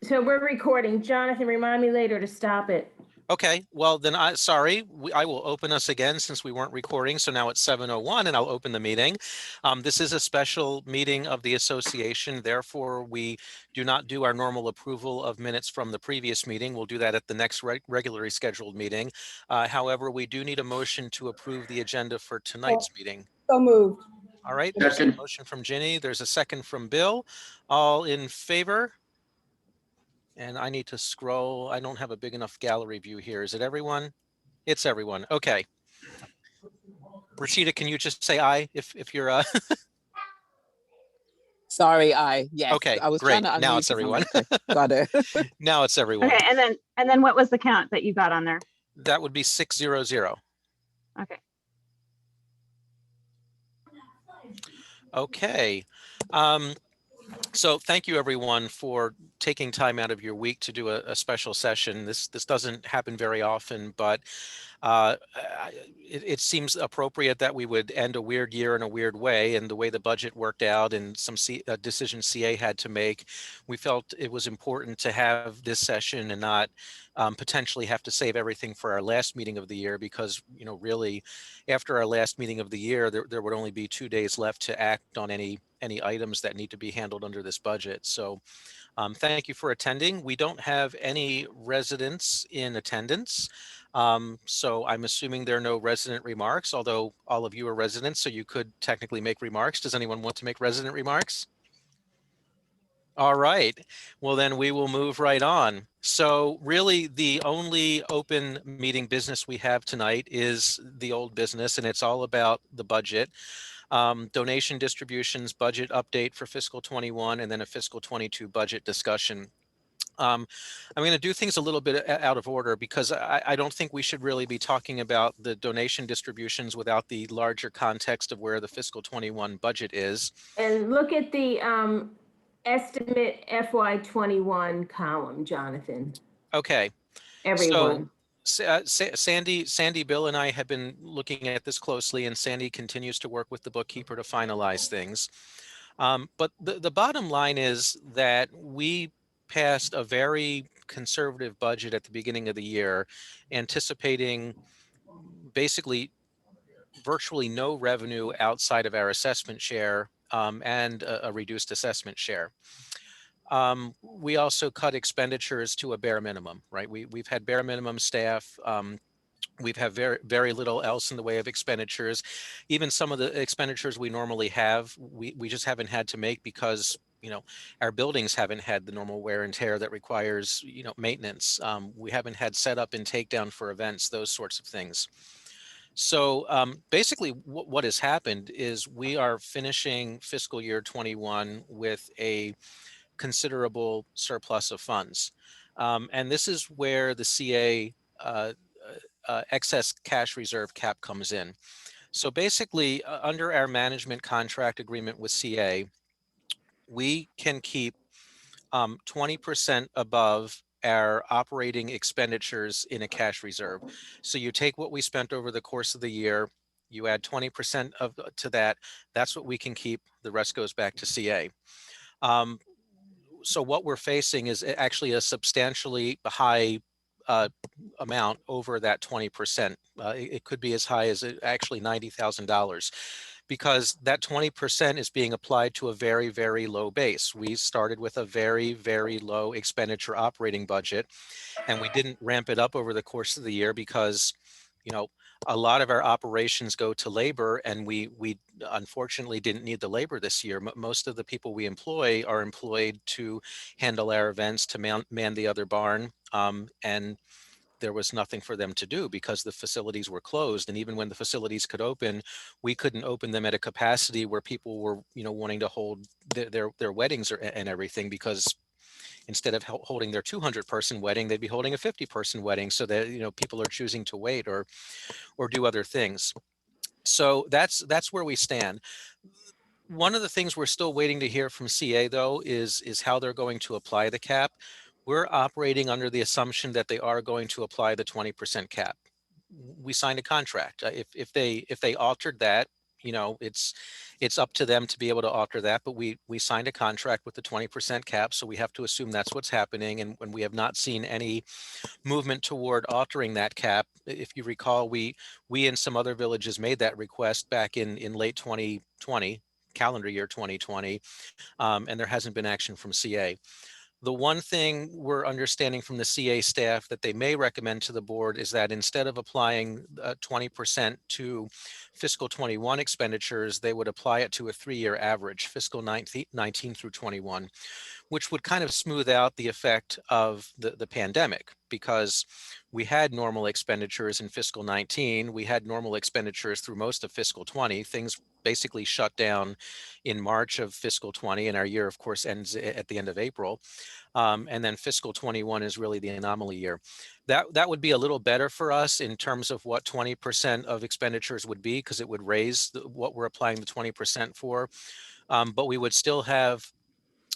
So we're recording. Jonathan, remind me later to stop it. Okay, well then I will open us again since we weren't recording. So now it's 7:01 and I'll open the meeting. This is a special meeting of the association. Therefore, we do not do our normal approval of minutes from the previous meeting. We'll do that at the next regularly scheduled meeting. However, we do need a motion to approve the agenda for tonight's meeting. So moved. All right, there's a motion from Ginny. There's a second from Bill. All in favor? And I need to scroll. I don't have a big enough gallery view here. Is it everyone? It's everyone. Okay. Rashida, can you just say aye if you're Sorry, yes. Okay, I was great. trying to unmute Now it's everyone. Got it. Now it's everyone. Okay, and then what was the count that you got on there? That would be 600. Okay. Okay. So thank you everyone for taking time out of your week to do a special session. This doesn't happen very often, but it seems appropriate that we would end a weird year in a weird way, and the way the budget worked out and some decisions CA had to make, we felt it was important to have this session and not potentially have to save everything for our last meeting of the year, because really after our last meeting of the year there would only be 2 days left to act on any items that need to be handled under this budget. So thank you for attending. We don't have any residents in attendance. So I'm assuming there are no resident remarks, although all of you are residents, so you could technically make remarks. Does anyone want to make resident remarks? All right, well then we will move right on. So really the only open meeting business we have tonight is the old business, and it's all about the budget. Donation distributions, budget update for fiscal 21, and then a fiscal 22 budget discussion. I'm going to do things a little bit out of order because I don't think we should really be talking about the donation distributions without the larger context of where the fiscal 21 budget is. And look at the estimate FY21 column, Jonathan. Okay. Everyone. So, Sandy, Bill, and I have been looking at this closely, and Sandy continues to work with the bookkeeper to finalize things. But the bottom line is that we passed a very conservative budget at the beginning of the year, anticipating basically virtually no revenue outside of our assessment share and a reduced assessment share. We also cut expenditures to a bare minimum, right? We've had bare minimum staff. We've had very little else in the way of expenditures. Even some of the expenditures we normally have, we just haven't had to make because our buildings haven't had the normal wear and tear that requires maintenance. We haven't had setup and takedown for events, those sorts of things. So basically what has happened is we are finishing fiscal year 21 with a considerable surplus of funds. And this is where the CA excess cash reserve cap comes in. So basically under our management contract agreement with CA, we can keep 20% above our operating expenditures in a cash reserve. So you take what we spent over the course of the year, you add 20% to that, that's what we can keep, the rest goes back to CA. So what we're facing is actually a substantially high amount over that 20%. It could be as high as actually $90,000, because that 20% is being applied to a very, very low base. We started with a very, very low expenditure operating budget, and we didn't ramp it up over the course of the year because, a lot of our operations go to labor, and we unfortunately didn't need the labor this year. Most of the people we employ are employed to handle our events, to man the other barn, and there was nothing for them to do because the facilities were closed. And even when the facilities could open, we couldn't open them at a capacity where people were, wanting to hold their weddings and everything, because instead of holding their 200-person wedding, they'd be holding a 50-person wedding, so that people are choosing to wait or do other things. So that's where we stand. One of the things we're still waiting to hear from CA, though, is how they're going to apply the cap. We're operating under the assumption that they are going to apply the 20% cap. We signed a contract. If they altered that, you know, it's up to them to be able to alter that, but we signed a contract with the 20% cap, so we have to assume that's what's happening, and we have not seen any movement toward altering that cap. If you recall, we and some other villages made that request back in late 2020, calendar year 2020, and there hasn't been action from CA. The one thing we're understanding from the CA staff that they may recommend to the board is that instead of applying 20% to fiscal 21 expenditures, they would apply it to a 3-year average, fiscal 19 through 21, which would kind of smooth out the effect of the pandemic, because we had normal expenditures in fiscal 19, we had normal expenditures through most of fiscal 20. Things basically shut down in March of fiscal 20, and our year, of course, ends at the end of April. And then fiscal 21 is really the anomaly year. That would be a little better for us in terms of what 20% of expenditures would be, because it would raise what we're applying the 20% for. But we would still have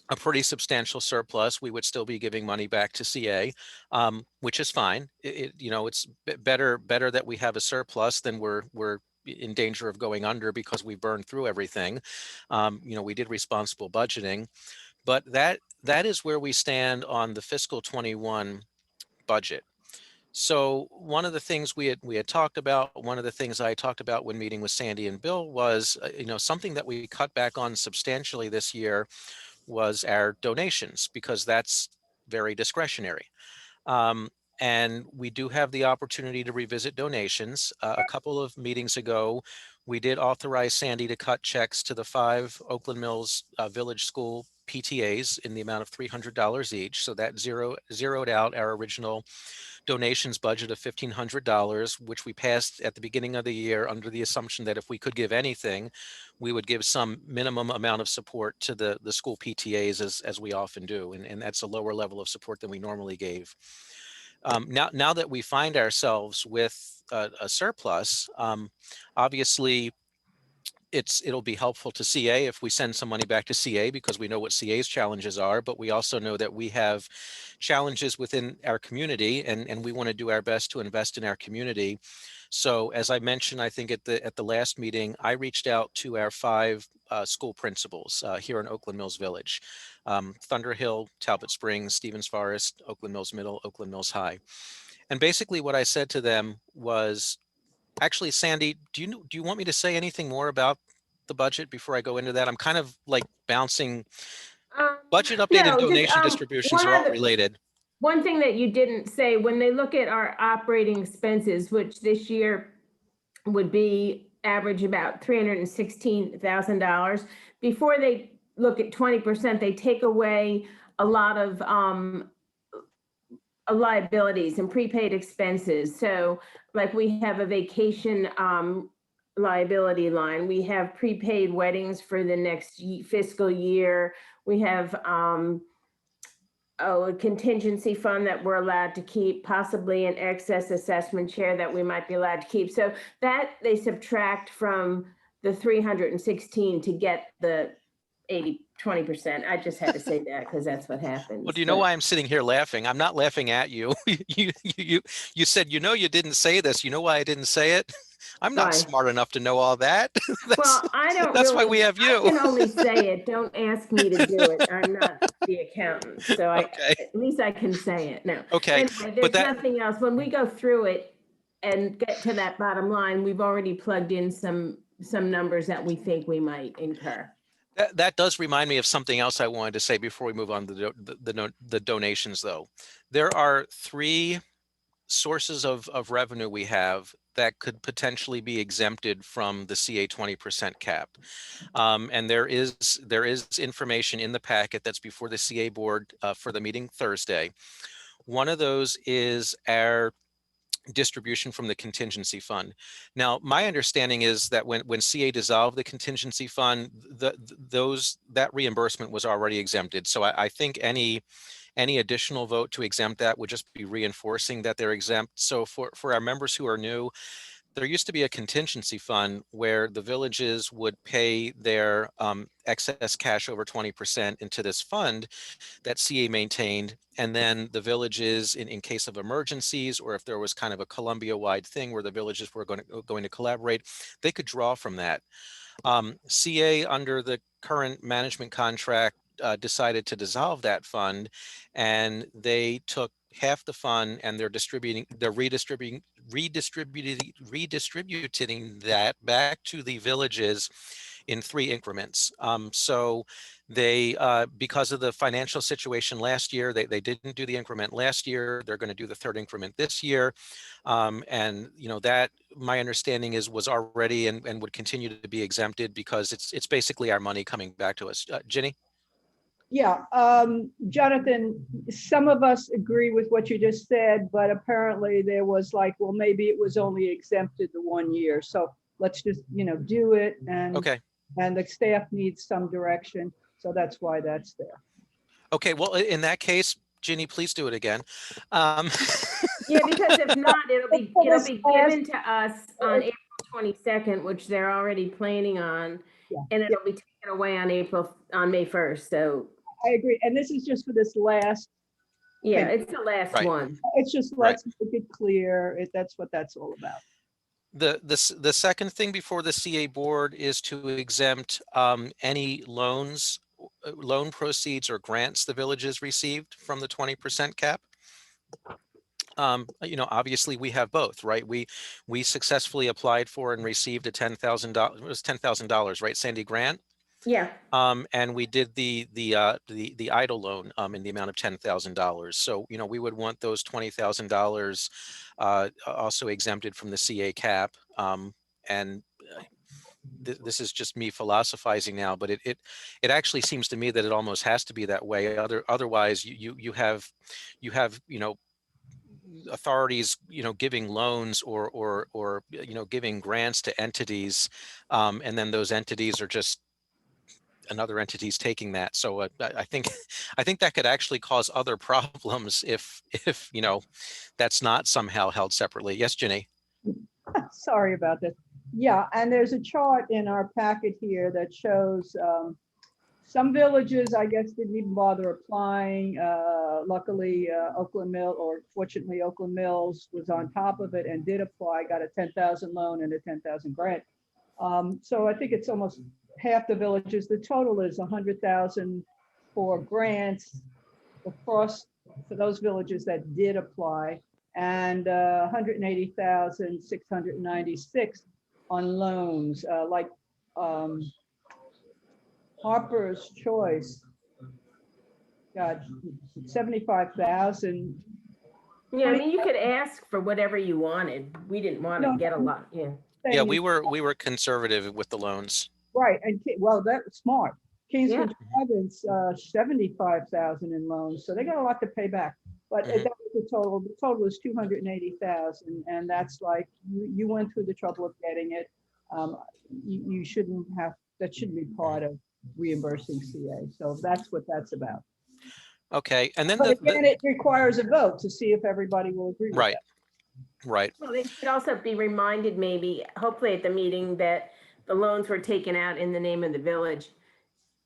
a pretty substantial surplus. We would still be giving money back to CA, which is fine. You know, it's better that we have a surplus than we're in danger of going under because we burned through everything. You know, we did responsible budgeting, but that is where we stand on the fiscal 21 budget. So one of the things we had talked about, one of the things I talked about when meeting with Sandy and Bill was, you know, something that we cut back on substantially this year was our donations, because that's very discretionary. And we do have the opportunity to revisit donations. A couple of meetings ago, we did authorize Sandy to cut checks to the 5 Oakland Mills Village School PTAs in the amount of $300 each. So that zeroed out our original donations budget of $1,500, which we passed at the beginning of the year under the assumption that if we could give anything, we would give some minimum amount of support to the school PTAs, as we often do. And that's a lower level of support than we normally gave. Now that we find ourselves with a surplus, obviously it'll be helpful to CA if we send some money back to CA, because we know what CA's challenges are, but we also know that we have challenges within our community, and we want to do our best to invest in our community. So as I mentioned, I think at the last meeting, I reached out to our 5 school principals here in Oakland Mills Village: Thunderhill, Talbot Springs, Stevens Forest, Oakland Mills Middle, Oakland Mills High. And basically what I said to them was, actually, Sandy, do you want me to say anything more about the budget before I go into that? I'm kind of like bouncing. Budget update and No, donation distributions are all related. One thing that you didn't say, when they look at our operating expenses, which this year would be average about $316,000, before they look at 20%, they take away a lot of liabilities and prepaid expenses. So like we have a vacation liability line, we have prepaid weddings for the next fiscal year, we have a contingency fund that we're allowed to keep, possibly an excess assessment share that we might be allowed to keep. So that they subtract from the 316 to get the 20%. I just had to say that because that's what happens. Well, do you know why I'm sitting here laughing? I'm not laughing at you. You said, you know, you didn't say this. You know why I didn't say it? I'm not smart enough to know all that. Well, I don't. That's really, why we have you. I can only say it. Don't ask me to do it. I'm not the accountant, so Okay. at least I can say it. No. Okay. Anyway, there's nothing else. When we go through it and get to that bottom line, we've already plugged in some numbers that we think we might incur. That does remind me of something else I wanted to say before we move on to the donations, though. There are 3 sources of revenue we have that could potentially be exempted from the CA 20% cap. And there is information in the packet that's before the CA board for the meeting Thursday. One of those is our distribution from the contingency fund. Now, my understanding is that when CA dissolved the contingency fund, that reimbursement was already exempted. So I think any additional vote to exempt that would just be reinforcing that they're exempt. So for our members who are new, there used to be a contingency fund where the villages would pay their excess cash over 20% into this fund that CA maintained. And then the villages, in case of emergencies, or if there was kind of a Columbia-wide thing where the villages were going to collaborate, they could draw from that. CA, under the current management contract, decided to dissolve that fund, and they took half the fund and they're redistributing that back to the villages in 3 increments. So they, because of the financial situation last year, they didn't do the increment last year. They're going to do the 3rd increment this year. And you know, that, my understanding is, was already and would continue to be exempted because it's basically our money coming back to us. Ginny? Yeah, Jonathan, some of us agree with what you just said, but apparently there was like, well, maybe it was only exempted the 1 year. So let's just, you know, do it. And, Okay. and the staff needs some direction. So that's why that's there. Okay, well, in that case, Ginny, please do it again. Yeah, because if not, it'll be given to us on April 22nd, which they're already planning on, Yeah. and it'll be taken away on May 1st. So I agree. And this is just for this last, yeah, it's the last Right. one. it's just, let's make it clear. That's what that's all about. The second thing before the CA board is to exempt any loans, loan proceeds or grants the villages received from the 20% cap. You know, obviously we have both, right? We successfully applied for and received a $10,000. It was $10,000, right, Sandy, grant? Yeah. And we did the EIDL loan in the amount of $10,000. So, you know, we would want those $20,000 also exempted from the CA cap. And this is just me philosophizing now, but it actually seems to me that it almost has to be that way. Otherwise, you have, you know, authorities, you know, giving loans or you know, giving grants to entities, and then those entities are just another entity's taking that. So I think that could actually cause other problems if you know, that's not somehow held separately. Yes, Ginny. Sorry about this. Yeah, and there's a chart in our packet here that shows some villages, I guess, didn't even bother applying. Luckily, Oakland Mill, or fortunately, Oakland Mills was on top of it and did apply, got a 10,000 loan and a 10,000 grant. So I think it's almost half the villages. The total is 100,000 for grants across for those villages that did apply, and 180,696 on loans, like Harper's Choice got 75,000. Yeah, I mean, you could ask for whatever you wanted. We didn't want to get a lot. Yeah. Yeah, we were conservative with the loans. Right, and well, that's smart. Kingston Province, 75,000 in loans, so they got a lot to pay back. But that was the total. The total is 280,000, and that's like you went through the trouble of getting it. You shouldn't have. That shouldn't be part of reimbursing CA. So that's what that's about. Okay, and then but again, it requires a vote to see if everybody will agree with that. Right. Well, they should also be reminded, maybe, hopefully at the meeting, that the loans were taken out in the name of the village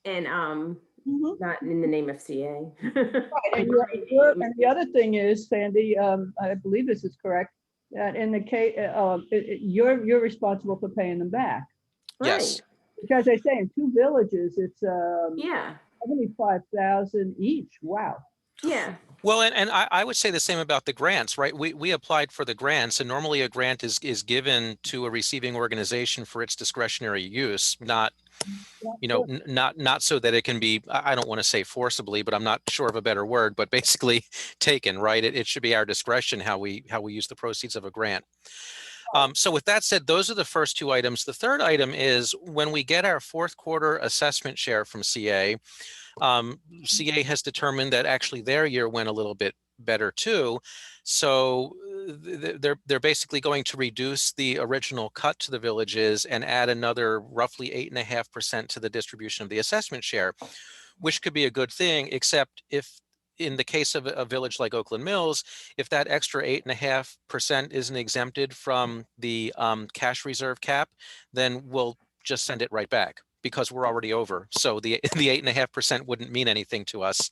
and not in the name of CA. Right. And the other thing is, Sandy, I believe this is correct, that in the case, you're responsible for paying them back. Yes. Because I say in 2 villages, it's Yeah. 75,000 each. Wow. Yeah. Well, and I would say the same about the grants, right? We applied for the grants, and normally a grant is given to a receiving organization for its discretionary use, not, you know, not so that it can be, I don't want to say forcibly, but I'm not sure of a better word, but basically taken, right? It should be our discretion how we use the proceeds of a grant. So with that said, those are the first 2 items. The third item is when we get our 4th quarter assessment share from CA, CA has determined that actually their year went a little bit better too. So they're basically going to reduce the original cut to the villages and add another roughly 8.5% to the distribution of the assessment share, which could be a good thing, except if in the case of a village like Oakland Mills, if that extra 8.5% isn't exempted from the cash reserve cap, then we'll just send it right back because we're already over. So the 8.5% wouldn't mean anything to us.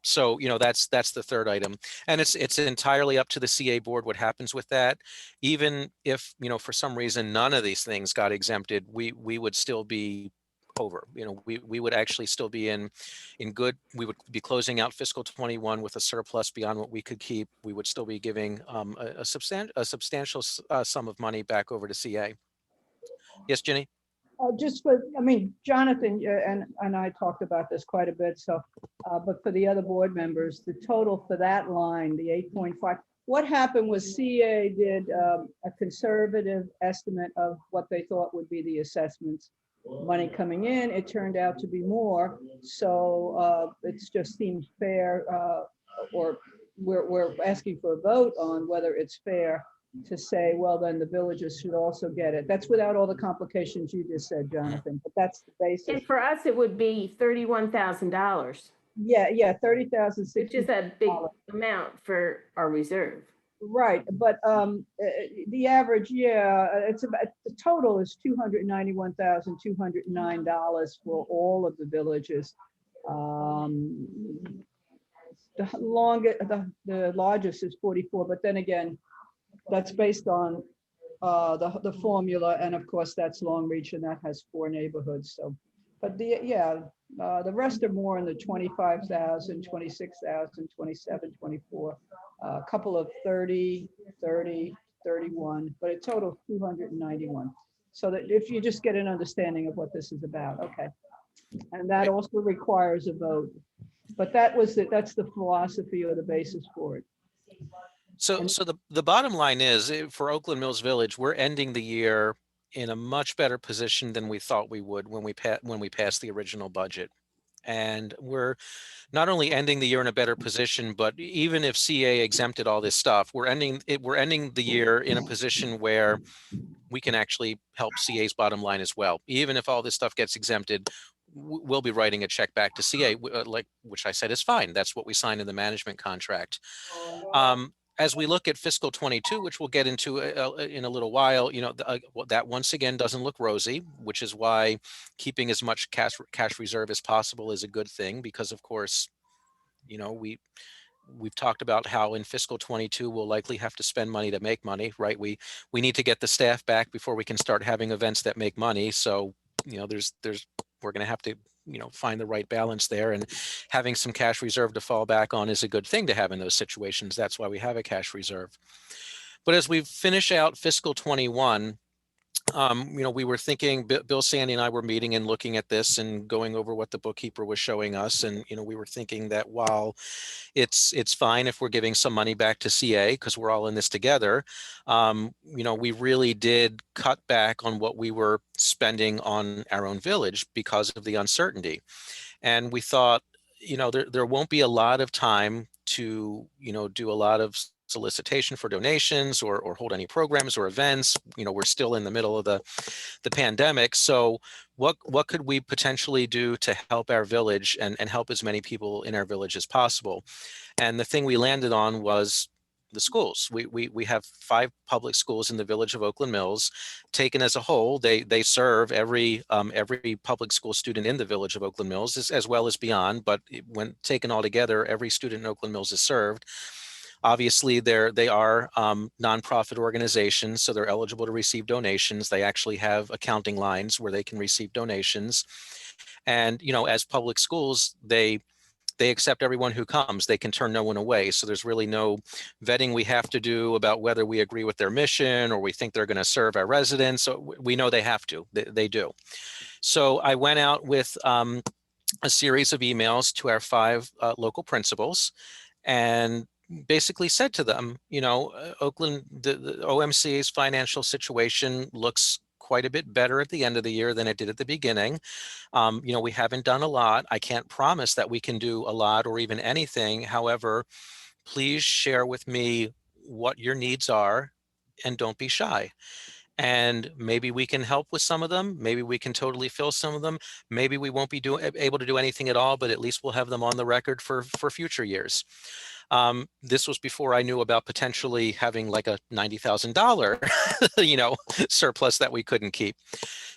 So, you know, that's the third item. And it's entirely up to the CA board what happens with that. Even if, you know, for some reason, none of these things got exempted, we would still be over. You know, we would actually still be in good, we would be closing out fiscal 21 with a surplus beyond what we could keep. We would still be giving a substantial sum of money back over to CA. Yes, Ginny? Just for, I mean, Jonathan and I talked about this quite a bit, so, but for the other board members, the total for that line, the 8.5, what happened was CA did a conservative estimate of what they thought would be the assessments. Money coming in, it turned out to be more, so it just seems fair, or we're asking for a vote on whether it's fair to say, well, then the villages should also get it. That's without all the complications you just said, Jonathan, but that's the basis. And for us, it would be $31,000, Yeah, 30,000. which is a big amount for our reserve. Right, but the average, yeah, it's about, the total is $291,209 for all of the villages. The largest is 44, but then again, that's based on the formula, and of course that's Long Reach, and that has 4 neighborhoods. So, but the rest are more in the 25,000, 26,000, 27, 24, a couple of 30, 31, but a total of 291. So that if you just get an understanding of what this is about, okay. And that also requires a vote. But that's the philosophy or the basis for it. So the bottom line is, for Oakland Mills Village, we're ending the year in a much better position than we thought we would when we passed the original budget. And we're not only ending the year in a better position, but even if CA exempted all this stuff, we're ending the year in a position where we can actually help CA's bottom line as well. Even if all this stuff gets exempted, we'll be writing a check back to CA, which I said is fine. That's what we signed in the management contract. As we look at fiscal 22, which we'll get into in a little while, you know, that once again doesn't look rosy, which is why keeping as much cash reserve as possible is a good thing, because of course, you know, we've talked about how in fiscal 22 we'll likely have to spend money to make money, right? We need to get the staff back before we can start having events that make money. So, you know, we're going to have to, you know, find the right balance there, and having some cash reserve to fall back on is a good thing to have in those situations. That's why we have a cash reserve. But as we finish out fiscal 21, you know, we were thinking, Bill, Sandy, and I were meeting and looking at this and going over what the bookkeeper was showing us. And, you know, we were thinking that while it's fine if we're giving some money back to CA because we're all in this together, you know, we really did cut back on what we were spending on our own village because of the uncertainty. And we thought, you know, there won't be a lot of time to, you know, do a lot of solicitation for donations or hold any programs or events. You know, we're still in the middle of the pandemic. So what could we potentially do to help our village and help as many people in our village as possible? And the thing we landed on was the schools. We have 5 public schools in the village of Oakland Mills. Taken as a whole, they serve every public school student in the village of Oakland Mills, as well as beyond. But when taken all together, every student in Oakland Mills is served. Obviously, they are nonprofit organizations, so they're eligible to receive donations. They actually have accounting lines where they can receive donations. And, you know, as public schools, they accept everyone who comes. They can turn no one away. So there's really no vetting we have to do about whether we agree with their mission or we think they're going to serve our residents. So we know they have to. They do. So I went out with a series of emails to our 5 local principals and basically said to them, you know, Oakland, the OMCA's financial situation looks quite a bit better at the end of the year than it did at the beginning. You know, we haven't done a lot. I can't promise that we can do a lot or even anything. However, please share with me what your needs are and don't be shy. And maybe we can help with some of them. Maybe we can totally fill some of them. Maybe we won't be able to do anything at all, but at least we'll have them on the record for future years. This was before I knew about potentially having like a $90,000, surplus that we couldn't keep.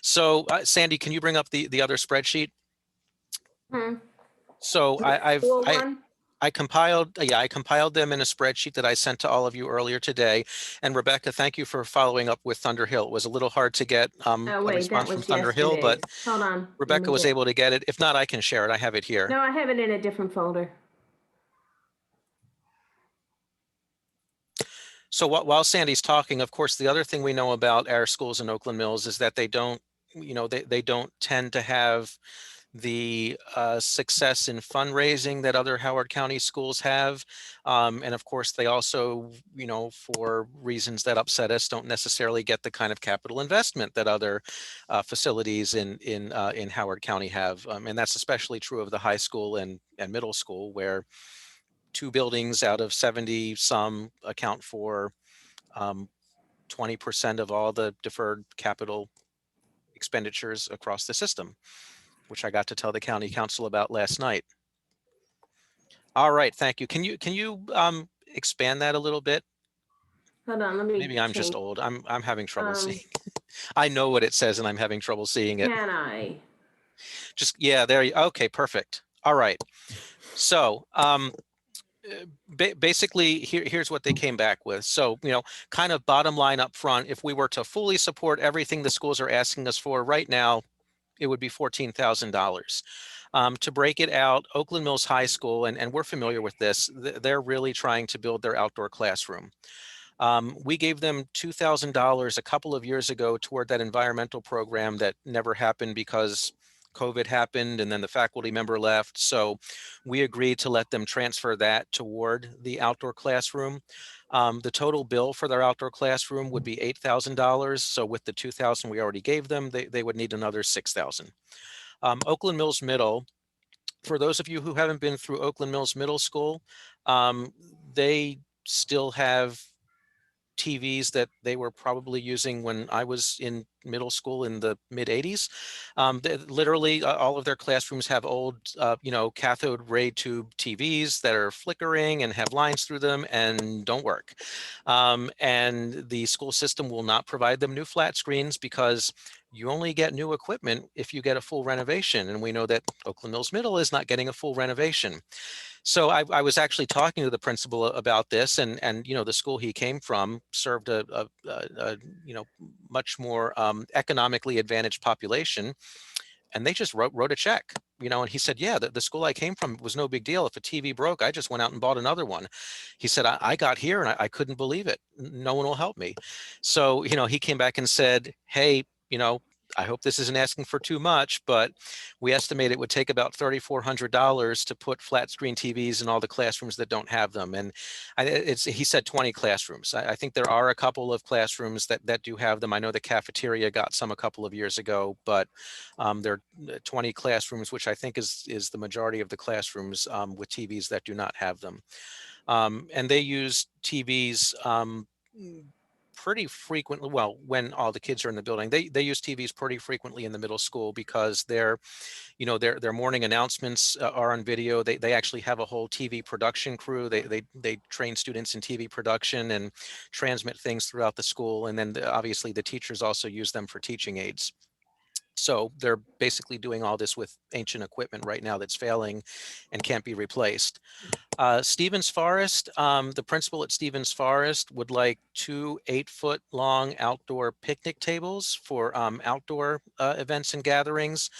So Sandy, can you bring up the other spreadsheet? Hmm. So Full one? I compiled them in a spreadsheet that I sent to all of you earlier today. And Rebecca, thank you for following up with Thunderhill. It was a little hard to get Oh, a wait, that response from was Thunderhill, but yesterday's. Hold on. let Rebecca me was get- able to get it. If not, I can share it. I have it here. No, I have it in a different folder. So while Sandy's talking, of course, the other thing we know about our schools in Oakland Mills is that they don't, they don't tend to have the success in fundraising that other Howard County schools have. And of course, they also, for reasons that upset us, don't necessarily get the kind of capital investment that other facilities in Howard County have. And that's especially true of the high school and middle school, where 2 buildings out of 70 some account for 20% of all the deferred capital expenditures across the system, which I got to tell the county council about last night. All right, thank you. Can you expand that a little bit? Hold on, let me. Maybe I'm just change. old. I'm having trouble Um, seeing. I know what it says and I'm having trouble seeing it. Can I? Just, yeah, there you, okay, perfect. All right. So basically here's what they came back with. So, kind of bottom line up front, if we were to fully support everything the schools are asking us for right now, it would be $14,000. To break it out, Oakland Mills High School, and we're familiar with this, they're really trying to build their outdoor classroom. We gave them $2,000 a couple of years ago toward that environmental program that never happened because COVID happened and then the faculty member left. So we agreed to let them transfer that toward the outdoor classroom. The total bill for their outdoor classroom would be $8,000. So with the $2,000 we already gave them, they would need another $6,000. Oakland Mills Middle, for those of you who haven't been through Oakland Mills Middle School, they still have TVs that they were probably using when I was in middle school in the mid 80s. Literally all of their classrooms have old, cathode ray tube TVs that are flickering and have lines through them and don't work. And the school system will not provide them new flat screens because you only get new equipment if you get a full renovation. And we know that Oakland Mills Middle is not getting a full renovation. So I was actually talking to the principal about this, and the school he came from served a much more economically advantaged population, and they just wrote a check, and he said, yeah, the school I came from was no big deal. If a TV broke, I just went out and bought another one. He said, I got here and I couldn't believe it. No one will help me. So, he came back and said, hey, I hope this isn't asking for too much, but we estimate it would take about $3,400 to put flat screen TVs in all the classrooms that don't have them. And he said 20 classrooms. I think there are a couple of classrooms that do have them. I know the cafeteria got some a couple of years ago, but there are 20 classrooms, which I think is the majority of the classrooms with TVs that do not have them. And they use TVs pretty frequently. Well, when all the kids are in the building, they use TVs pretty frequently in the middle school because their morning announcements are on video. They actually have a whole TV production crew. They train students in TV production and transmit things throughout the school. And then obviously the teachers also use them for teaching aids. So they're basically doing all this with ancient equipment right now that's failing and can't be replaced. Stevens Forest, the principal at Stevens Forest would like 2 8-foot long outdoor picnic tables for outdoor events and gatherings.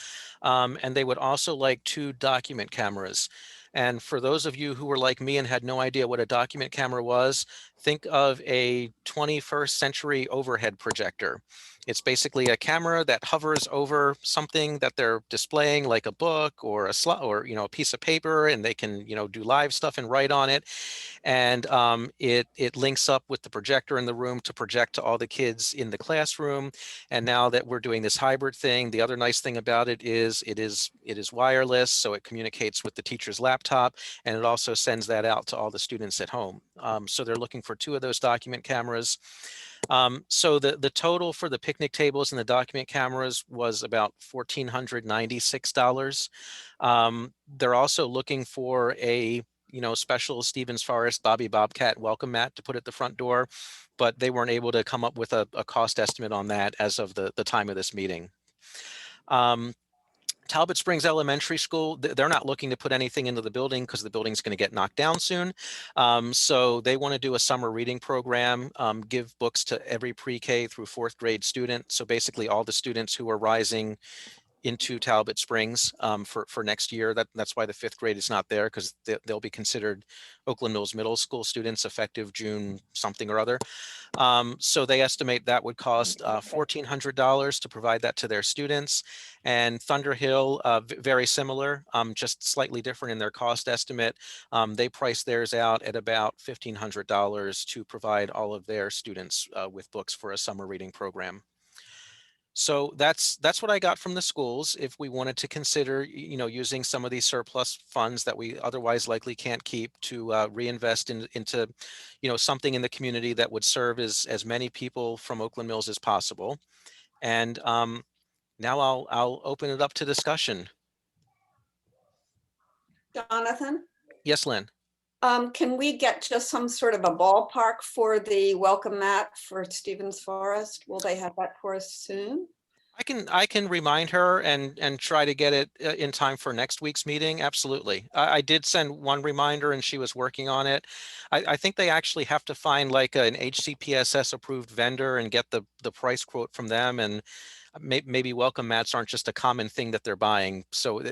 And they would also like 2 document cameras. And for those of you who were like me and had no idea what a document camera was, think of a 21st century overhead projector. It's basically a camera that hovers over something that they're displaying, like a book or a slide or a piece of paper, and they can do live stuff and write on it. And it links up with the projector in the room to project to all the kids in the classroom. And now that we're doing this hybrid thing, the other nice thing about it is wireless, so it communicates with the teacher's laptop, and it also sends that out to all the students at home. So they're looking for 2 of those document cameras. So the total for the picnic tables and the document cameras was about $1,496. They're also looking for a special Stevens Forest Bobby Bobcat welcome mat to put at the front door, but they weren't able to come up with a cost estimate on that as of the time of this meeting. Talbot Springs Elementary School, they're not looking to put anything into the building because the building's going to get knocked down soon. So they want to do a summer reading program, give books to every pre-K through 4th grade student. So basically all the students who are rising into Talbot Springs for next year. That's why the 5th grade is not there, because they'll be considered Oakland Mills Middle School students effective June something or other. So they estimate that would cost $1,400 to provide that to their students. And Thunderhill, very similar, just slightly different in their cost estimate. They price theirs out at about $1,500 to provide all of their students with books for a summer reading program. So that's what I got from the schools. If we wanted to consider, using some of these surplus funds that we otherwise likely can't keep to reinvest into, something in the community that would serve as many people from Oakland Mills as possible. And now I'll open it up to discussion. Jonathan, Yes, Lynn. can we get just some sort of a ballpark for the welcome mat for Stevens Forest? Will they have that for us soon? I can remind her and try to get it in time for next week's meeting. Absolutely. I did send one reminder and she was working on it. I think they actually have to find like an HCPSS approved vendor and get the price quote from them. And maybe welcome mats aren't just a common thing that they're buying. So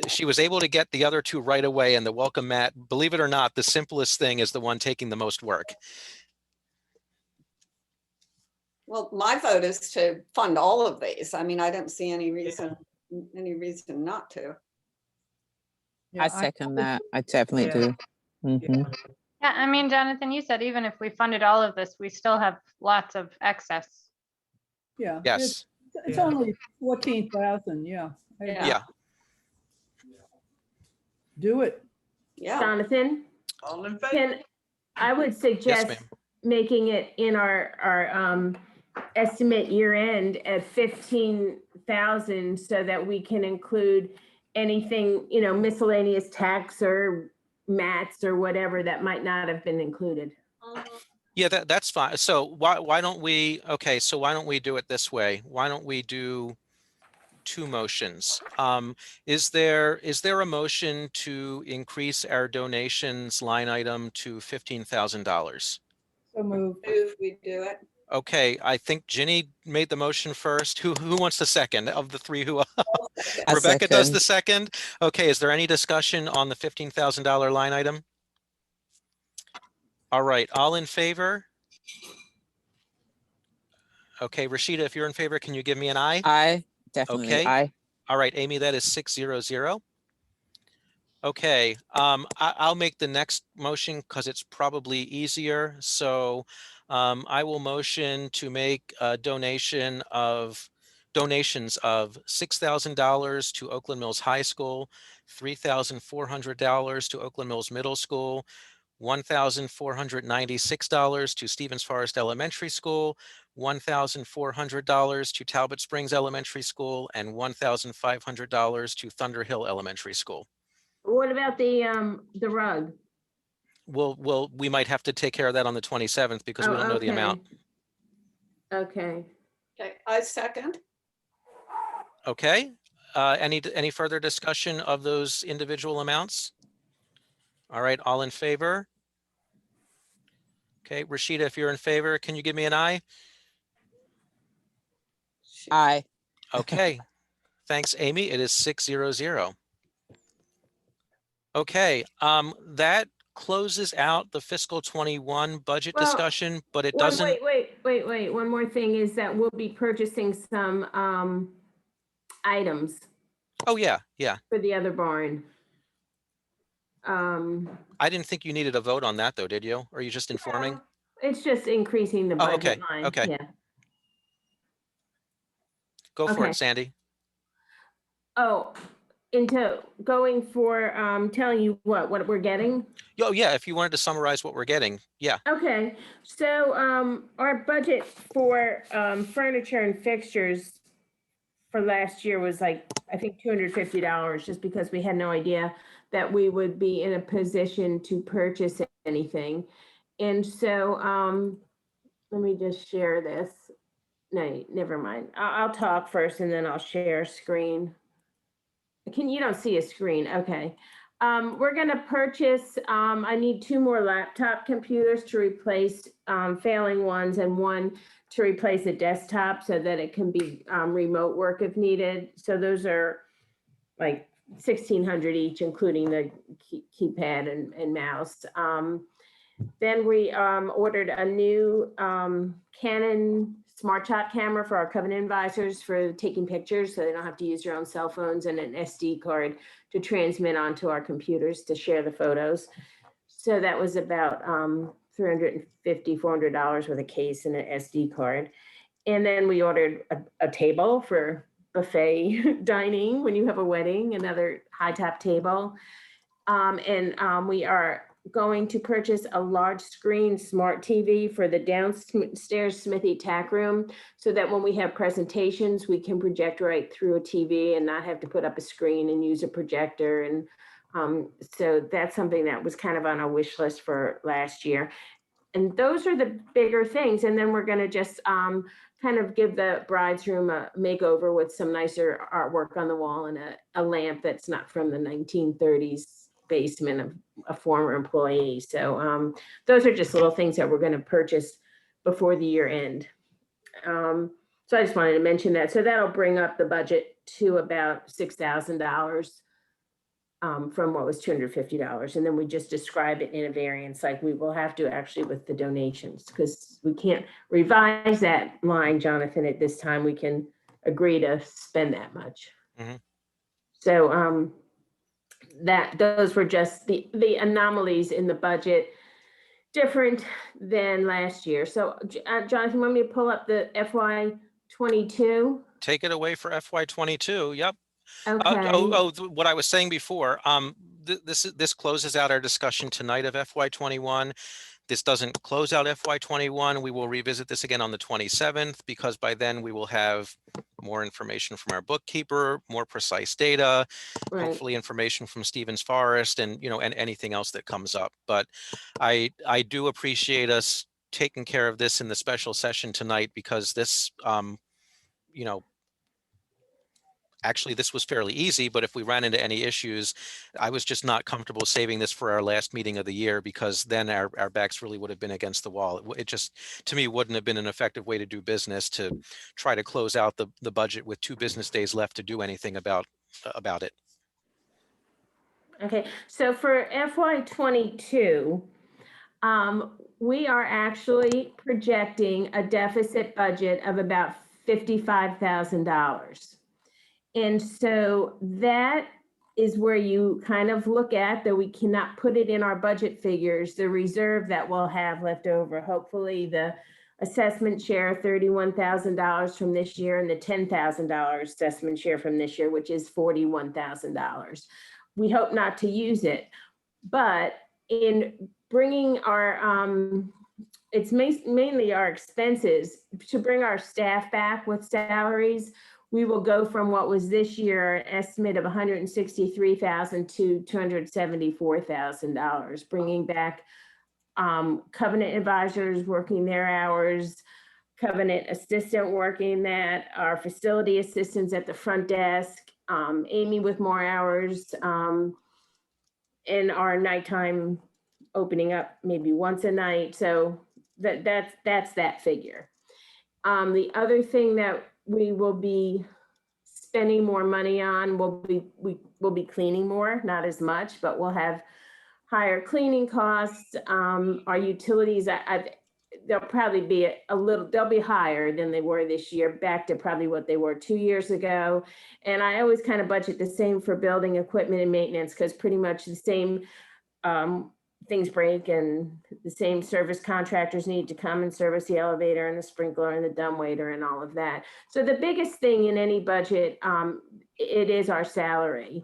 she was able to get the other two right away, and the welcome mat, believe it or not, the simplest thing is the one taking the most work. Well, my vote is to fund all of these. I mean, I don't see any reason not to. Yeah, I second that. I definitely do. Mhm. Yeah, I mean, Jonathan, you said even if we funded all of this, we still have lots of excess. Yeah. Yes. It's only 14,000, yeah. Yeah. Do it. Yeah. Jonathan, All in favor? I would suggest ma'am. making it in our estimate year end at 15,000 so that we can include anything, miscellaneous tax or mats or whatever that might not have been included. Yeah, that's fine. So why don't we, okay, so why don't we do it this way? Why don't we do two motions? Is there a motion to increase our donations line item to $15,000? So moved. Move, we do it. Okay, I think Ginny made the motion first. Who wants the second of the three? Who I Rebecca does second. the second. Okay, is there any discussion on the $15,000 line item? All right, all in favor? Okay, Rashida, if you're in favor, can you give me an aye? I definitely. Okay. I. All right, Amy, that is 600. Okay, I'll make the next motion because it's probably easier. So I will motion to make a donations of $6,000 to Oakland Mills High School, $3,400 to Oakland Mills Middle School, $1,496 to Stevens Forest Elementary School, $1,400 to Talbot Springs Elementary School, and $1,500 to Thunderhill Elementary School. What about the rug? We might have to take care of that on the 27th because we don't know the amount. Okay. Okay, I second. Okay, any further discussion of those individual amounts? All right, all in favor? Okay, Rashida, if you're in favor, can you give me an aye? I. Okay, thanks, Amy. It is 600. Okay, that closes out the fiscal 21 budget Well, discussion, but it doesn't. Wait. One more thing is that we'll be purchasing some items Oh, yeah. for the other barn. I didn't think you needed a vote on that though, did you? Or are you just informing? No, it's just increasing the Oh, budget okay, line. okay. Yeah. Go for Okay. it, Sandy. Oh, into going for, telling you what we're getting? Oh, yeah, if you wanted to summarize what we're getting, yeah. Okay, so our budget for furniture and fixtures for last year was like, I think $250, just because we had no idea that we would be in a position to purchase anything. And so let me just share this. No, never mind. I'll talk first and then I'll share screen. You don't see a screen, okay. We're gonna purchase, I need 2 more laptop computers to replace failing ones, and 1 to replace a desktop so that it can be remote work if needed. So those are like 1,600 each, including the keypad and mouse. Then we ordered a new Canon Smart Shot camera for our covenant advisors for taking pictures, so they don't have to use their own cell phones, and an SD card to transmit onto our computers to share the photos. So that was about $350, $400 with a case and an SD card. And then we ordered a table for buffet dining when you have a wedding, another high top table. We are going to purchase a large screen smart TV for the downstairs Smithy tack room, so that when we have presentations, we can project right through a TV and not have to put up a screen and use a projector. And so that's something that was kind of on our wish list for last year. And those are the bigger things. And then we're going to just kind of give the bride's room a makeover with some nicer artwork on the wall and a lamp that's not from the 1930s basement of a former employee. So those are just little things that we're going to purchase before the year end. So I just wanted to mention that. So that'll bring up the budget to about $6,000 from what was $250. And then we just describe it in a variance, like we will have to actually with the donations, because we can't revise that line, Jonathan, at this time. We can agree to spend that much. Mhm. So those were just the anomalies in the budget, different than last year. So Jonathan, want me to pull up the FY22? Take it away for FY22. Yep. Okay. What I was saying before, this closes out our discussion tonight of FY21. This doesn't close out FY21. We will revisit this again on the 27th, because by then we will have more information from our bookkeeper, more precise data, Right. hopefully information from Stevens Forest, and and anything else that comes up. But I do appreciate us taking care of this in the special session tonight, because this actually, this was fairly easy, but if we ran into any issues, I was just not comfortable saving this for our last meeting of the year, because then our backs really would have been against the wall. It just, to me, wouldn't have been an effective way to do business, to try to close out the budget with 2 business days left to do anything about it. Okay, so for FY22, we are actually projecting a deficit budget of about $55,000. And so that is where you kind of look at, though we cannot put it in our budget figures, the reserve that we'll have left over. Hopefully the assessment share, $31,000 from this year, and the $10,000 assessment share from this year, which is $41,000. We hope not to use it, but in bringing our, it's mainly our expenses to bring our staff back with salaries. We will go from what was this year an estimate of $163,000 to $274,000, bringing back covenant advisors working their hours, covenant assistant working that, our facility assistants at the front desk, Amy with more hours, and our nighttime opening up maybe once a night. So that's that figure. The other thing that we will be spending more money on will be cleaning more, not as much, but we'll have higher cleaning costs. Our utilities, they'll probably be they'll be higher than they were this year, back to probably what they were 2 years ago. And I always kind of budget the same for building equipment and maintenance, because pretty much the same things break and the same service contractors need to come and service the elevator and the sprinkler and the dumbwaiter and all of that. So the biggest thing in any budget, it is our salary.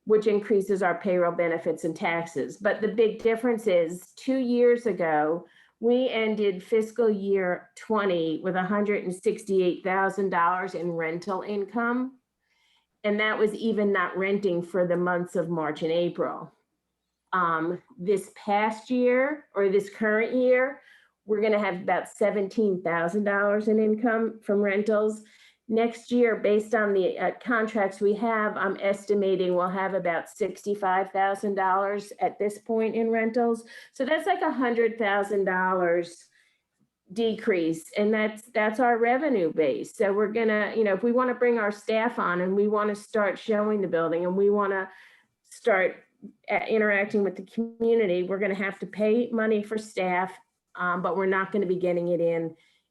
which increases our payroll benefits and taxes. But the big difference is 2 years ago, we ended fiscal year 20 with $168,000 in rental income. And that was even not renting for the months of March and April. This past year, or this current year, we're gonna have about $17,000 in income from rentals. Next year, based on the contracts we have, I'm estimating we'll have about $65,000 at this point in rentals. So that's like $100,000 decrease, and that's our revenue base. So we're gonna, if we want to bring our staff on and we want to start showing the building and we want to start interacting with the community, we're going to have to pay money for staff, but we're not going to be getting it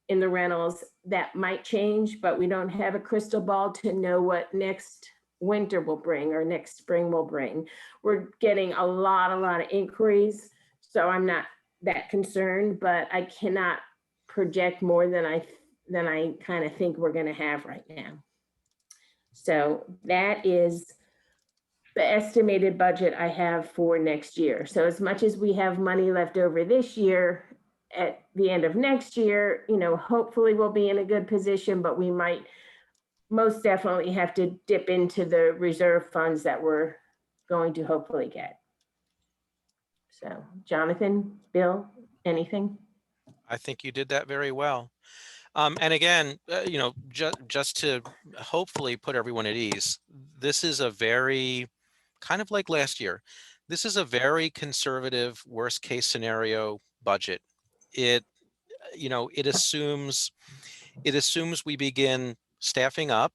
in the rentals. That might change, but we don't have a crystal ball to know what next winter will bring or next spring will bring. We're getting a lot of inquiries, so I'm not that concerned, but I cannot project more than I kind of think we're going to have right now. So that is the estimated budget I have for next year. So as much as we have money left over this year, at the end of next year, hopefully we'll be in a good position, but we might most definitely have to dip into the reserve funds that we're going to hopefully get. So Jonathan, Bill, anything? I think you did that very well. And again, just to hopefully put everyone at ease, this is a very, kind of like last year, this is a very conservative worst case scenario budget. It assumes we begin staffing up,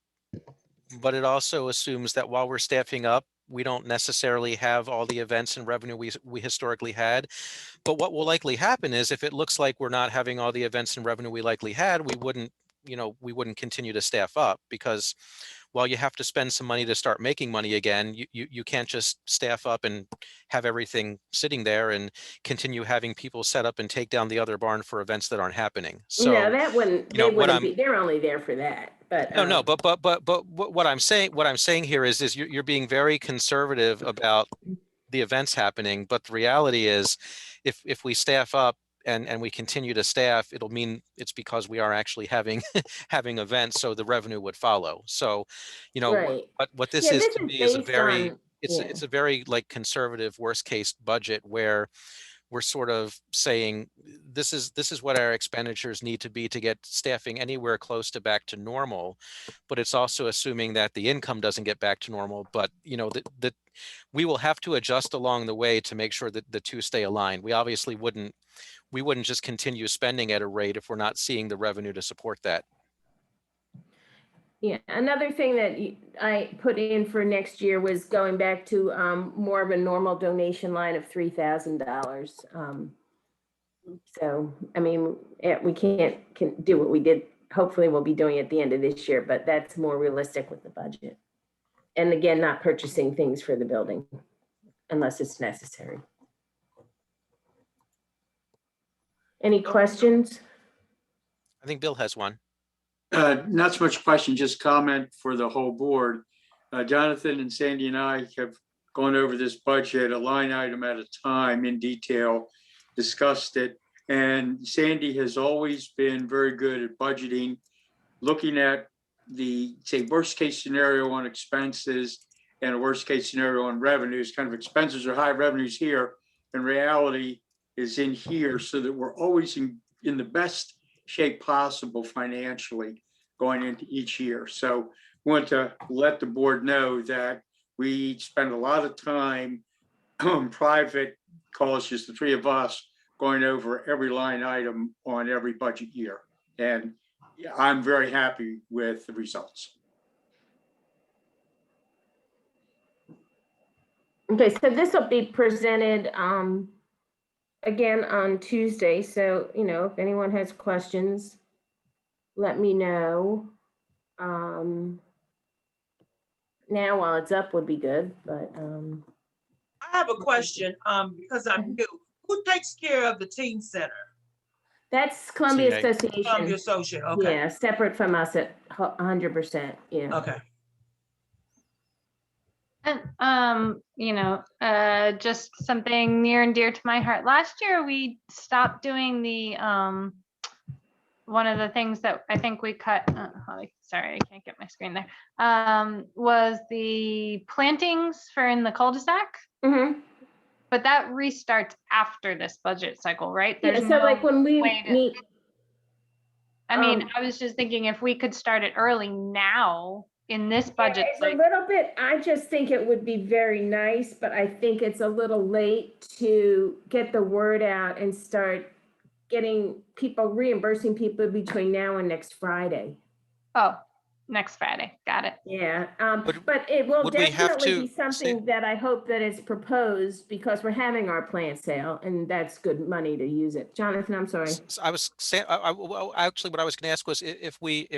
but it also assumes that while we're staffing up, we don't necessarily have all the events and revenue we historically had. But what will likely happen is if it looks like we're not having all the events and revenue we likely had, we wouldn't continue to staff up, because while you have to spend some money to start making money again, you can't just staff up and have everything sitting there and continue having people set up and take down the other barn for events that aren't happening. So no, that wouldn't, they wouldn't be, they're only there for that. But no, but what I'm saying here is you're being very conservative about the events happening, but the reality is if we staff up and we continue to staff, it'll mean it's because we are actually having having events, so the revenue would follow. So right. what this Yeah, is this to is me is a based very on- it's a very conservative worst case budget, where we're sort of saying this is what our expenditures need to be to get staffing anywhere close to back to normal. But it's also assuming that the income doesn't get back to normal, but that we will have to adjust along the way to make sure that the two stay aligned. We obviously wouldn't just continue spending at a rate if we're not seeing the revenue to support that. Yeah, another thing that I put in for next year was going back to more of a normal donation line of $3,000. So, I mean, we can do what we did. Hopefully we'll be doing at the end of this year, but that's more realistic with the budget. And again, not purchasing things for the building unless it's necessary. Any questions? I think Bill has one. Not so much question, just comment for the whole board. Jonathan and Sandy and I have gone over this budget a line item at a time in detail, discussed it. And Sandy has always been very good at budgeting, looking at the, say, worst case scenario on expenses and a worst case scenario on revenues. Kind of expenses are high, revenues here, and reality is in here, so that we're always in the best shape possible financially going into each year. So I want to let the board know that we spend a lot of time on private calls, just the three of us, going over every line item on every budget year. And I'm very happy with the results. Okay, so this will be presented again on Tuesday. So, if anyone has questions, let me know. Now while it's up would be good, but I have a question, because I'm new. Who takes care of the teen center? that's Columbia CA. Association. Columbia Associate, okay, Yeah, separate from us at 100%. Yeah. okay. And, just something near and dear to my heart. Last year, we stopped doing the, one of the things that I think we cut, sorry, I can't get my screen there, was the plantings for in the cul-de-sac. Mhm. But that restarts after this budget cycle, right? Yeah, There's so like no when we way to- meet, I mean, um, I was just thinking if we could start it early now in this budget it's a cycle. little bit, I just think it would be very nice, but I think it's a little late to get the word out and start getting people, reimbursing people between now and next Friday. Oh, next Friday. Got it. Yeah, Would- but it will would we have definitely to be say- something that I hope that is proposed because we're having our plant sale and that's good money to use it. Jonathan, I'm sorry. I was saying, well, actually, what I was going to ask was if we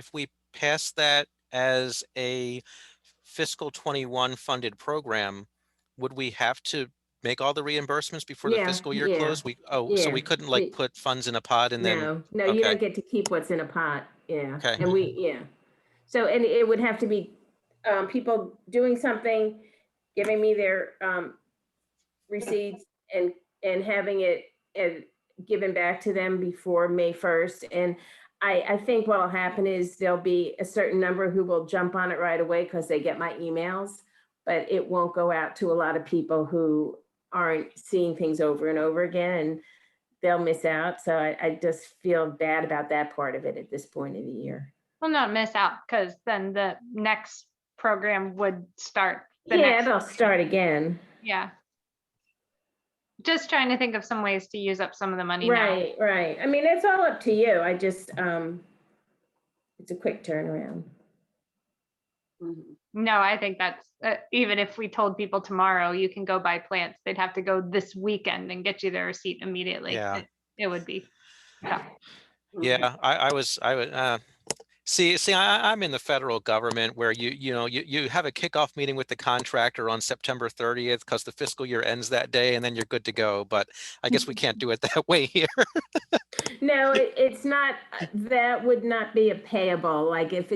pass that as a fiscal 21 funded program, would we have to make all the reimbursements before the Yeah, fiscal year yeah, closed? So we yeah. couldn't like put funds in a pot and then, No, you okay. don't get to keep what's in a pot, yeah. Okay. And yeah. So, and it would have to be, people doing something, giving me their, receipts and having it, given back to them before May 1st. And I think what'll happen is there'll be a certain number who will jump on it right away because they get my emails, but it won't go out to a lot of people who aren't seeing things over and over again, and they'll miss out. So I just feel bad about that part of it at this point of the year. Well, not miss out because then the next program would start. Yeah, they'll start again. Yeah. Just trying to think of some ways to use up some of the money now. Right. I mean, it's all up to you. I just, it's a quick turnaround. Mhm. No, I think that's, even if we told people tomorrow, you can go buy plants, they'd have to go this weekend and get you their receipt immediately. Yeah. It would be tough. Yeah, I would, see, I'm in the federal government where you have a kickoff meeting with the contractor on September 30th because the fiscal year ends that day and then you're good to go. But I guess we can't do it that way here. No, it's not, that would not be a payable. Like if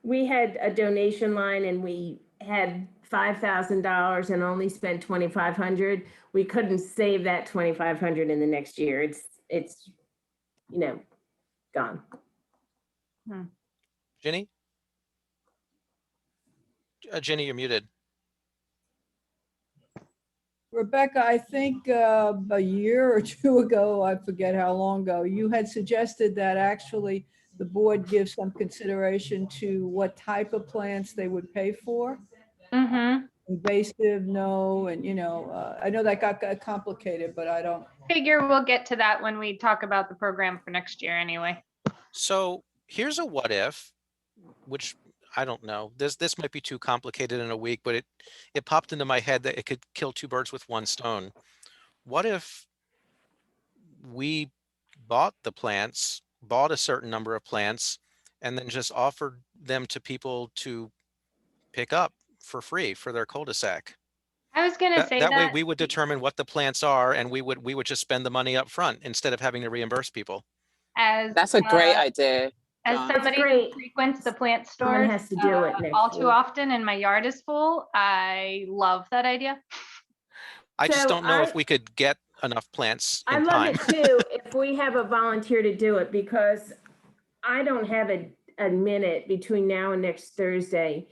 we had a donation line and we had $5,000 and only spent 2,500, we couldn't save that 2,500 in the next year. It's, gone. Ginny? Ginny, you're muted. Rebecca, I think a year or two ago, I forget how long ago, you had suggested that actually the board give some consideration to what type of plants they would pay for. Mm-hmm. Invasive, no, and I know that got complicated, but I don't. Figure we'll get to that when we talk about the program for next year anyway. So here's a what if, which I don't know. This might be too complicated in a week, but it popped into my head that it could kill two birds with one stone. What if we bought the plants, bought a certain number of plants, and then just offered them to people to pick up for free for their cul-de-sac? I was gonna say That way that we would determine what the plants are and we would just spend the money up front instead of having to reimburse people. as That's a great idea. as John. somebody who great. frequents the plant Someone stores has to do it next all too week. often and my yard is full, I love that idea. I just So don't know if I- we could get enough plants I in love time. it too, if we have a volunteer to do it, because I don't have a minute between now and next Thursday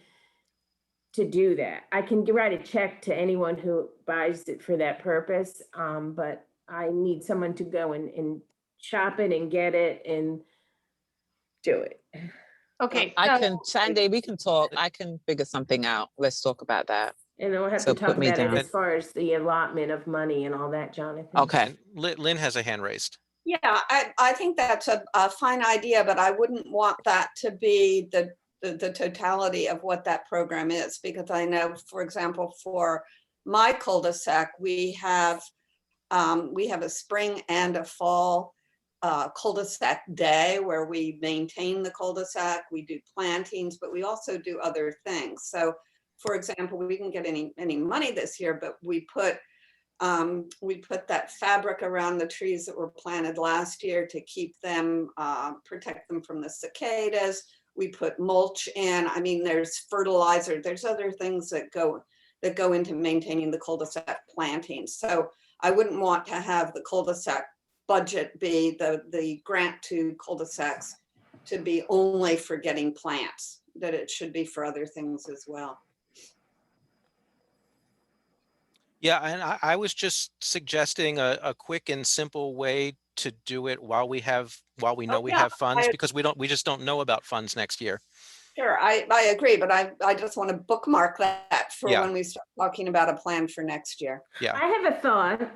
to do that. I can write a check to anyone who buys it for that purpose, but I need someone to go and shop it and get it and do it. Okay, I so can, Sandy, we can talk. I can figure something out. Let's talk about that. And then we'll have So to talk put me about it down. as far as the allotment of money and all that, Jonathan. Okay. And Lynn has a hand raised. Yeah, I think that's a fine idea, but I wouldn't want that to be the totality of what that program is, because I know, for example, for my cul-de-sac, we have a spring and a fall cul-de-sac day where we maintain the cul-de-sac, we do plantings, but we also do other things. So, for example, we didn't get any money this year, but we put that fabric around the trees that were planted last year to keep them, protect them from the cicadas. we put mulch in. I mean, there's fertilizer, there's other things that go into maintaining the cul-de-sac plantings. So I wouldn't want to have the cul-de-sac budget be the grant to cul-de-sacs to be only for getting plants, that it should be for other things as well. Yeah, and I was just suggesting a quick and simple way to do it while we know we yeah, have funds, because we just don't know about funds next year. Sure, I agree, but I just want to bookmark that for Yeah. when we start talking about a plan for next year. Yeah. I have a thought.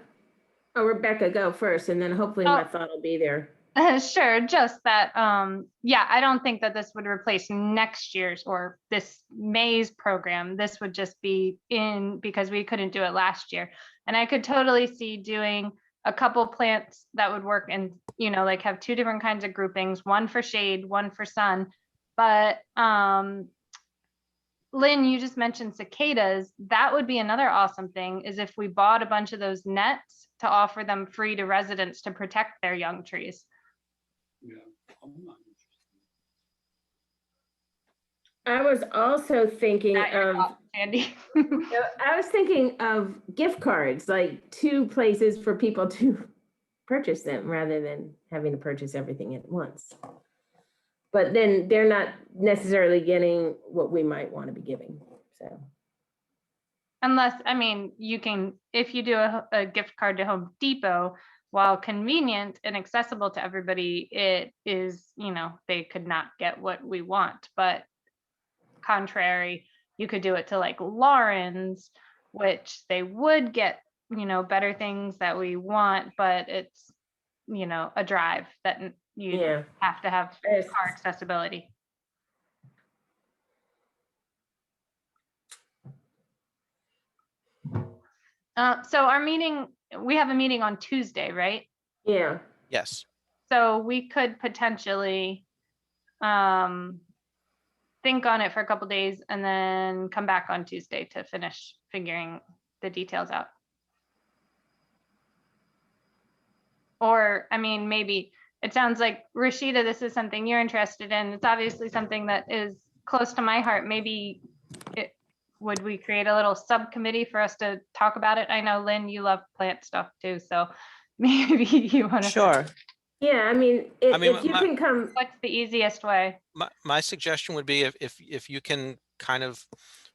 Oh, Rebecca, go first, and then hopefully my thought will be there. Sure, just that, yeah, I don't think that this would replace next year's or this May's program. This would just be in because we couldn't do it last year. And I could totally see doing a couple plants that would work and, you know, like have two different kinds of groupings, one for shade, one for sun. But Lynn, you just mentioned cicadas. That would be another awesome thing, is if we bought a bunch of those nets to offer them free to residents to protect their young trees. I was also thinking Not your of, fault, Sandy. I was thinking of gift cards, like 2 places for people to purchase them rather than having to purchase everything at once. But then they're not necessarily getting what we might want to be giving, so. Unless, I mean, you can, if you do a gift card to Home Depot, while convenient and accessible to everybody, it is, you know, they could not get what we want. But contrary, you could do it to like Lauren's, which they would get, you know, better things that we want, but it's, you know, a drive that you Yeah. have to have Yes. car accessibility. So our meeting, we have a meeting on Tuesday, right? Yeah, Yes. So we could potentially think on it for a couple days and then come back on Tuesday to finish figuring the details out. Or, I mean, maybe it sounds like, Rashida, this is something you're interested in. It's obviously something that is close to my heart. Maybe would we create a little subcommittee for us to talk about it? I know, Lynn, you love plant stuff too, so maybe you want to. Sure. yeah, I mean, I mean, if you can come, What's the easiest way? My suggestion would be if you can kind of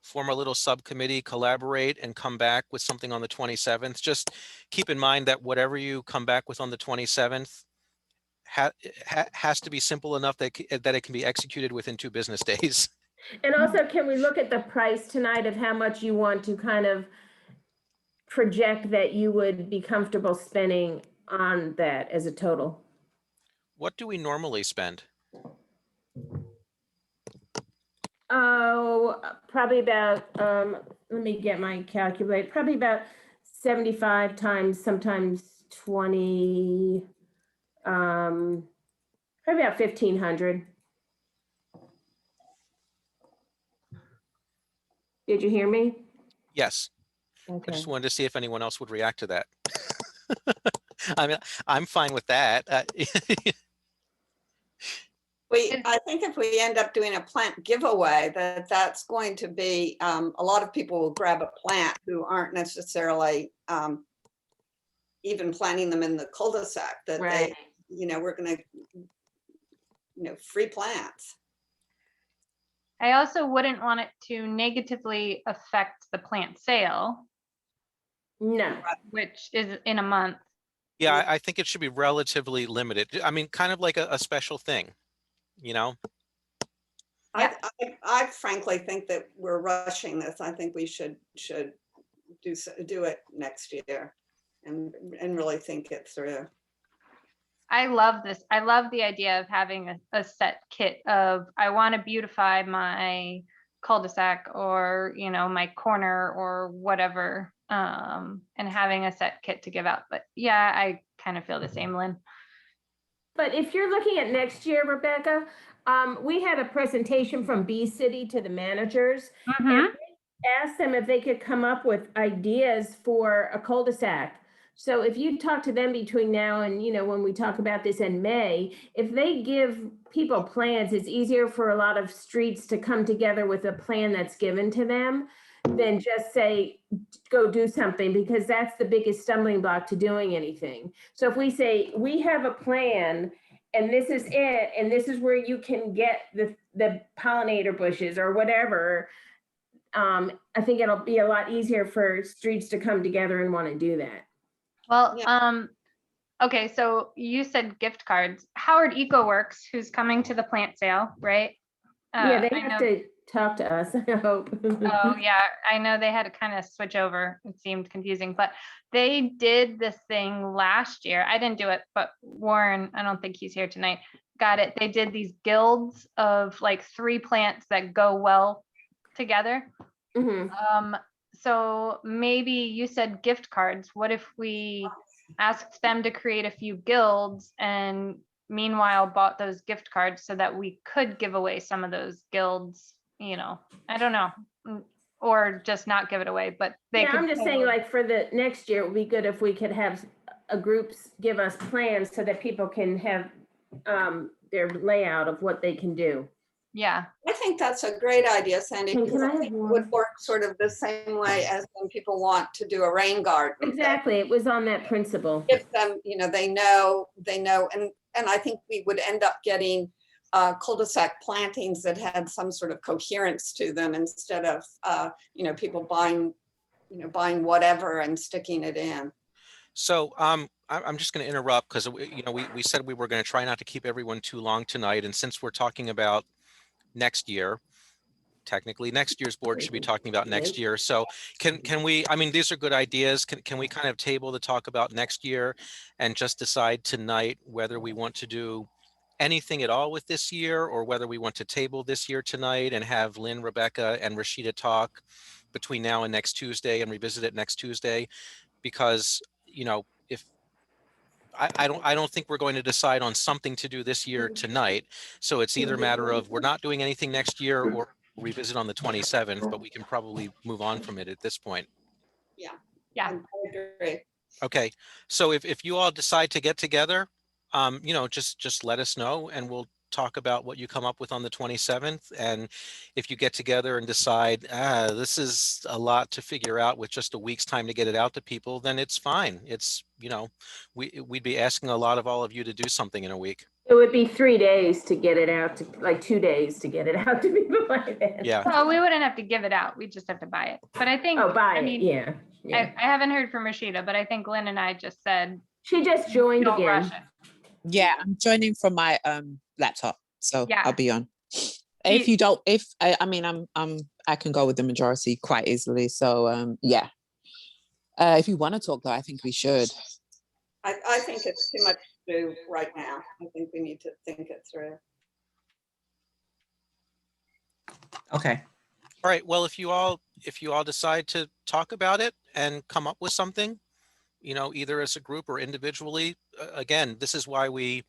form a little subcommittee, collaborate, and come back with something on the 27th. Just keep in mind that whatever you come back with on the 27th has to be simple enough that it can be executed within 2 business days. and also, can we look at the price tonight of how much you want to kind of project that you would be comfortable spending on that as a total? What do we normally spend? Oh, probably about, let me get my calculator, probably about 75 times, sometimes 20, probably about 1,500. Did you hear me? Yes. I Okay. just wanted to see if anyone else would react to that. I mean, I'm fine with that. I think if we end up doing a plant giveaway, that's going to be, a lot of people will grab a plant who aren't necessarily even planting them in the cul-de-sac, that Right. they, you know, we're gonna, free plants. I also wouldn't want it to negatively affect the plant sale, No. which is in a month. Yeah, I think it should be relatively limited. I mean, kind of like a special thing, you know? I frankly think that we're rushing this. I think we should do it next year and really think it through. I love this. I love the idea of having a set kit of, I want to beautify my cul-de-sac or, you know, my corner or whatever, and having a set kit to give out. But yeah, I kind of feel the same, Lynn. But if you're looking at next year, Rebecca, we had a presentation from Bee City to the managers. And we asked them if they could come up with ideas for a cul-de-sac So if you talk to them between now and, when we talk about this in May, if they give people plans, it's easier for a lot of streets to come together with a plan that's given to them than just say, go do something, because that's the biggest stumbling block to doing anything. So if we say, we have a plan and this is it, and this is where you can get the pollinator bushes or whatever, I think it'll be a lot easier for streets to come together and want to do that. Well, Yeah. okay, so you said gift cards. Howard EcoWorks, who's coming to the plant sale, right? Yeah, they I have know- to talk to us, I hope. Oh, yeah, I know they had to kind of switch over. It seemed confusing, but they did this thing last year. I didn't do it, but Warren, I don't think he's here tonight, got it. They did these guilds of like 3 plants that go well together. Mhm. So maybe you said gift cards. What if we asked them to create a few guilds and meanwhile bought those gift cards so that we could give away some of those guilds, I don't know. Or just not give it away, but they Yeah, could. I'm just saying, totally- like, for the next year, it would be good if we could have a groups give us plans so that people can have their layout of what they can do. Yeah, I think that's a great idea, Sandy. Can because I I have think it one? would work sort of the same way as when people want to do a rain garden. Exactly, it was on that principle. Give them, they know, and I think we would end up getting cul-de-sac plantings that had some sort of coherence to them instead of, people buying whatever and sticking it in. So I'm just going to interrupt because we said we were going to try not to keep everyone too long tonight, and since we're talking about next year, technically next year's board should be talking about next year. So can we? I mean, these are good ideas. Can we kind of table the talk about next year and just decide tonight whether we want to do anything at all with this year, or whether we want to table this year tonight and have Lynn, Rebecca, and Rashida talk between now and next Tuesday and revisit it next Tuesday? Because if I don't think we're going to decide on something to do this year tonight. So it's either a matter of we're not doing anything next year or revisit on the 27th, but we can probably move on from it at this point. Yeah. Yeah. I agree. Okay, so if you all decide to get together, just let us know and we'll talk about what you come up with on the 27th. And if you get together and decide, this is a lot to figure out with just a week's time to get it out to people, then it's fine. It's, we'd be asking a lot of all of you to do something in a week. It would be 3 days to get it out, like 2 days to get it out to people by then. Yeah. well, we wouldn't have to give it out. We just have to buy it. But I think, Oh, buy I it, mean, yeah. Yeah. I haven't heard from Rashida, but I think Lynn and I just said, She just joined don't rush again. it. Yeah, I'm joining from my laptop, so Yeah. I'll be on. If you don't, I can go with the majority quite easily. So yeah. If you want to talk though, I think we should. I think it's too much to do right now. I think we need to think it through. Okay. All right, well, if you all decide to talk about it and come up with something, either as a group or individually, again, this is why we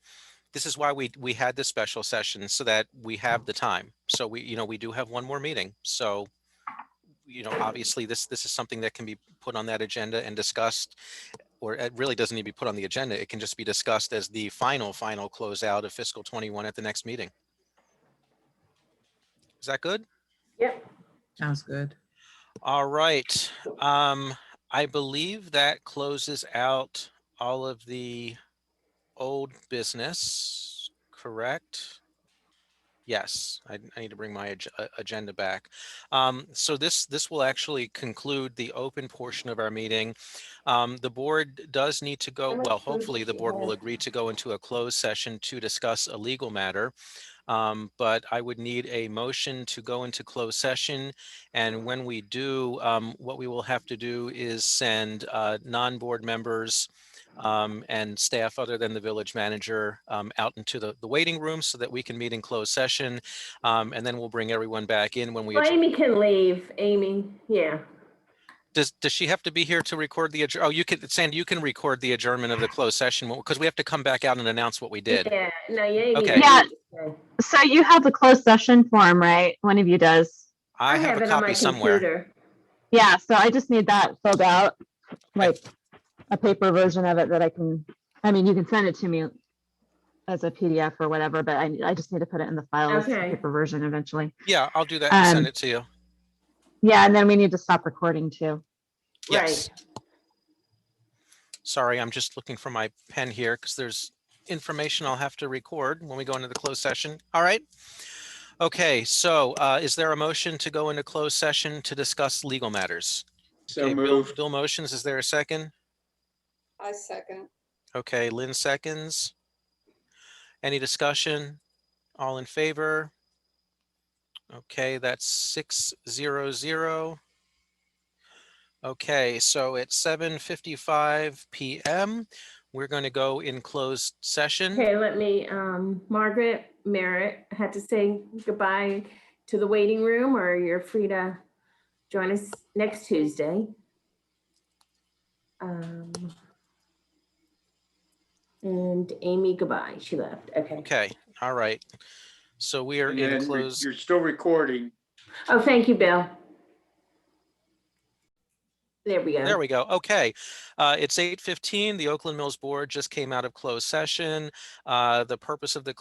had this special session, so that we have the time. So we do have one more meeting. So, obviously this is something that can be put on that agenda and discussed, or it really doesn't need to be put on the agenda. It can just be discussed as the final closeout of fiscal 21 at the next meeting. Is that good? Yep. Sounds good. All right. I believe that closes out all of the old business, correct? Yes, I need to bring my agenda back. So this will actually conclude the open portion of our meeting. The board does need to go, well, hopefully the board will agree to go into a closed session to discuss a legal matter. But I would need a motion to go into closed session. And when we do, what we will have to do is send non-board members and staff other than the village manager out into the waiting room so that we can meet in closed session. And then we'll bring everyone back in when we Well, adjourn. Amy can leave, Amy, yeah. Does she have to be here to record the oh, you can, Sandy, you can record the adjournment of the closed session because we have to come back out and announce what we did. Yeah, no, Amy. Okay. Yeah. Okay. So you have the closed session form, right? One of you does. I have a it on my copy somewhere. computer. Yeah, so I just need that filled out. Like, a paper version of it that I can, I mean, you can send it to me as a PDF or whatever, but I just need to put it in the file as a Okay. paper version eventually. Yeah, I'll do that and send Um, it to you. Yeah, and then we need to stop recording too. Yes. Right. Sorry, I'm just looking for my pen here because there's information I'll have to record when we go into the closed session. All right. Okay, so is there a motion to go into closed session to discuss legal matters? So Okay, Bill, moved. Bill motions. Is there a second? I second. Okay, Lynn seconds. Any discussion? All in favor? Okay, that's 600. Okay, so at 7:55 p.m., we're going to go in closed session. Okay, let me, Margaret Merritt had to say goodbye to the waiting room, or you're free to join us next Tuesday. And Amy, goodbye. She left. Okay. Okay, all right. So we are And in then closed. you're still recording. Oh, thank you, Bill. There we go. There we go. Okay. It's 8:15. The Oakland Mills Board just came out of closed session. The purpose of the